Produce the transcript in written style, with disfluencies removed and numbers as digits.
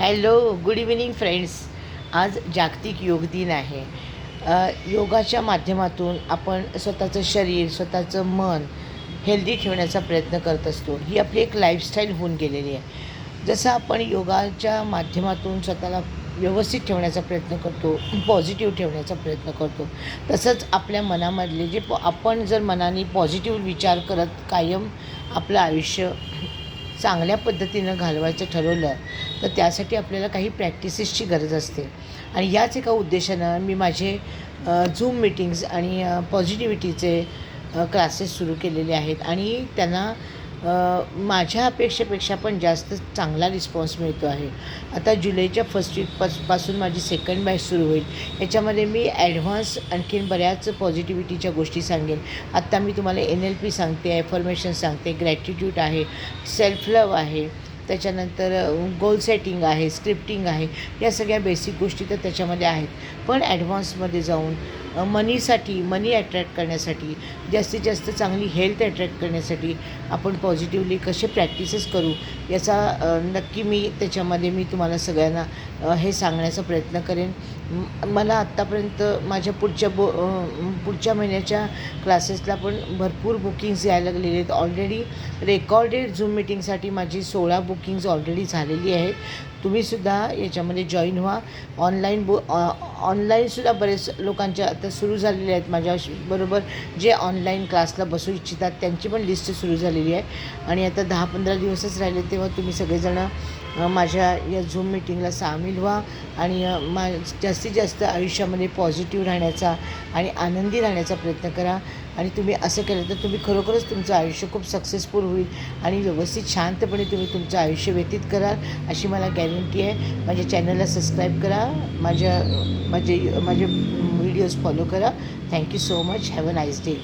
Hello, good evening friends. आज जागतिक योग दिन आहे. योगाच्या माध्यमातून आपण स्वतःचं शरीर, स्वतःचं मन हेल्दी ठेवण्याचा प्रयत्न करत असतो. ही आपली एक लाईफस्टाईल होऊन गेलेली आहे. जसं आपण योगाच्या माध्यमातून स्वतःला व्यवस्थित ठेवण्याचा प्रयत्न करतो, पॉझिटिव्ह ठेवण्याचा प्रयत्न करतो, तसंच आपल्या मनामधले जे आपण जर मनाने पॉझिटिव्ह विचार करत कायम आपलं आयुष्य चांगल्या पद्धतीनं घालवायचं ठरवलं तर त्यासाठी आपल्याला काही प्रॅक्टिसेसची गरज असते. आणि याच एका उद्देशानं मी माझे झूम मीटिंग्स आणि पॉझिटिव्हिटीचे क्लासेस सुरू केलेले आहेत आणि त्यांना माझ्या अपेक्षेपेक्षा पण जास्त चांगला रिस्पॉन्स मिळतो आहे. आता जुलैच्या फर्स्ट वीकपासून माझी सेकंड बॅच सुरू होईल. याच्यामध्ये मी ॲडव्हान्स आणखीन बऱ्याच पॉझिटिव्हिटीच्या गोष्टी सांगेन. आत्ता मी तुम्हाला NLP सांगते, ॲफर्मेशन सांगते, ग्रॅटिट्यूड आहे, सेल्फ लव्ह आहे, त्याच्यानंतर गोल सेटिंग आहे, स्क्रिप्टिंग आहे. या सगळ्या बेसिक गोष्टी तर त्याच्यामध्ये आहेत. पण ॲडव्हान्समध्ये जाऊन मनी अट्रॅक्ट करण्यासाठी, जास्तीत जास्त चांगली हेल्थ अट्रॅक्ट करण्यासाठी आपण पॉझिटिव्हली कसे प्रॅक्टिसेस करू याचा नक्की मी तुम्हाला सगळ्यांना हे सांगण्याचा प्रयत्न करेन. मला आत्तापर्यंत माझ्या पुढच्या महिन्याच्या क्लासेसला पण भरपूर बुकिंग्स यायला लागलेले आहेत. ऑलरेडी रेकॉर्डेड झूम मीटिंगसाठी माझी 16 बुकिंग्ज ऑलरेडी झालेली आहेत. तुम्हीसुद्धा याच्यामध्ये जॉईन व्हा. ऑनलाईनसुद्धा बरेच लोकांच्या आता सुरू झालेले आहेत. माझ्याबरोबर जे ऑनलाईन क्लासला बसू इच्छितात त्यांची पण लिस्ट सुरू झालेली आहे. आणि आता 10-15 दिवसच राहिले, तेव्हा तुम्ही सगळेजणं माझ्या या झूम मीटिंगला सामील व्हा आणि जास्तीत जास्त आयुष्यामध्ये पॉझिटिव्ह राहण्याचा आणि आनंदी राहण्याचा प्रयत्न करा. आणि तुम्ही असं केलं तर तुम्ही खरोखरच तुमचं आयुष्य खूप सक्सेसफुल होईल आणि व्यवस्थित शांतपणे तुम्ही तुमचं आयुष्य व्यतीत कराल अशी मला गॅरंटी आहे. माझ्या चॅनलला सबस्क्राईब करा, माझे व्हिडिओज फॉलो करा. Thank you so much. Have a nice day.